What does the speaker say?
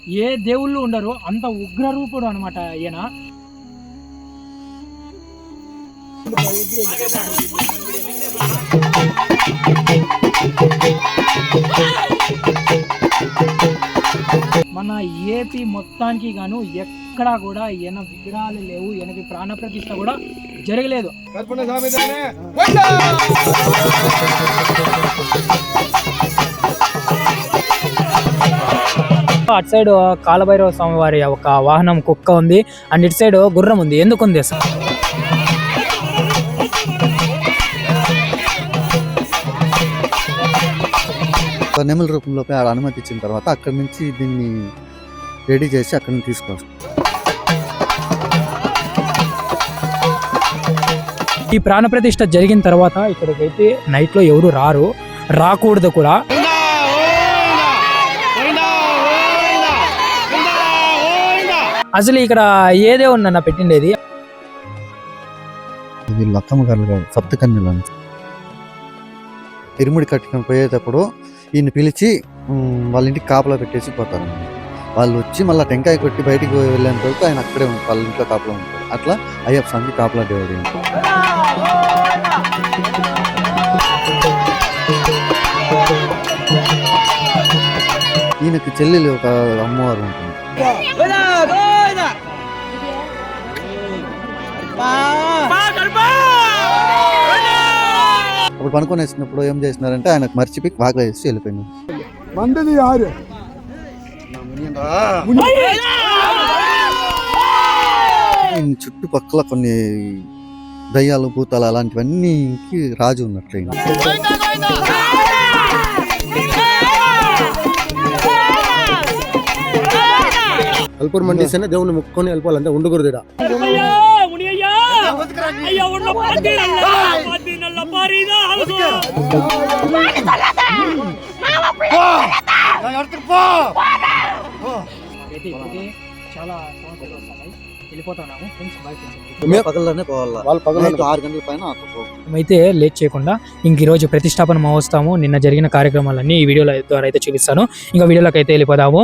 ఏ దేవుళ్ళు ఉండరు, అంత ఉగ్రరూపుడు అనమాట ఈయన. మన ఏపీ మొత్తానికి గాను ఎక్కడా కూడా ఈయన విగ్రహాలు లేవు, ఈయనకి ప్రాణ ప్రతిష్ఠ కూడా జరగలేదు. అటు సైడ్ కాలభైరవ స్వామి వారి ఒక వాహనం కుక్క ఉంది, అండ్ ఇటు సైడ్ గుర్రం ఉంది. ఎందుకు ఉంది అసలు? నెమల రూపంలో అనుమతి ఇచ్చిన తర్వాత అక్కడి నుంచి దీన్ని రెడీ చేసి అక్కడి నుంచి తీసుకొస్తాం. ఈ ప్రాణ ప్రతిష్ఠ జరిగిన తర్వాత ఇక్కడికైతే నైట్ లో ఎవరు రాకూడదు కూడా. అసలు ఇక్కడ ఏదే ఉందన్న పెట్టిండేది? లక్కమ్మ గారు కాదు, సప్తకన్యలు. ఇరుముడి కట్టుకొని పోయేటప్పుడు ఈయన పిలిచి వాళ్ళ ఇంటికి కాపలా పెట్టేసి పోతారు. వాళ్ళు వచ్చి మళ్ళీ టెంకాయ కొట్టి బయటికి వెళ్ళేంత వరకు ఆయన అక్కడే ఉంటారు, వాళ్ళ ఇంట్లో కాపలా ఉంటారు. అట్లా అయ్యప్ప స్వామి కాపలా దేవుడు. ఈయనకి చెల్లెలు ఒక అమ్మవారు ఉంటుంది. అప్పుడు పనుకొని వేసినప్పుడు ఏం చేసినారంటే ఆయనకు మర్చిపోయి వాకలు వేసి వెళ్ళిపోయింది. చుట్టుపక్కల కొన్ని దయ్యాలు భూతాలు అలాంటివన్నీ రాజు ఉన్నట్లు. అల్పూర్ మండిస్తేనే దేవుని ముక్కుని వెళ్ళిపోవాలంటే ఉండకూడదు. అయితే లేట్ చేయకుండా ఇంక ఈరోజు ప్రతిష్టాపన మహోత్సవం నిన్న జరిగిన కార్యక్రమాలన్నీ ఈ వీడియోల ద్వారా అయితే చూపిస్తాను. ఇంకా వీడియోలోకి అయితే వెళ్ళిపోదాము.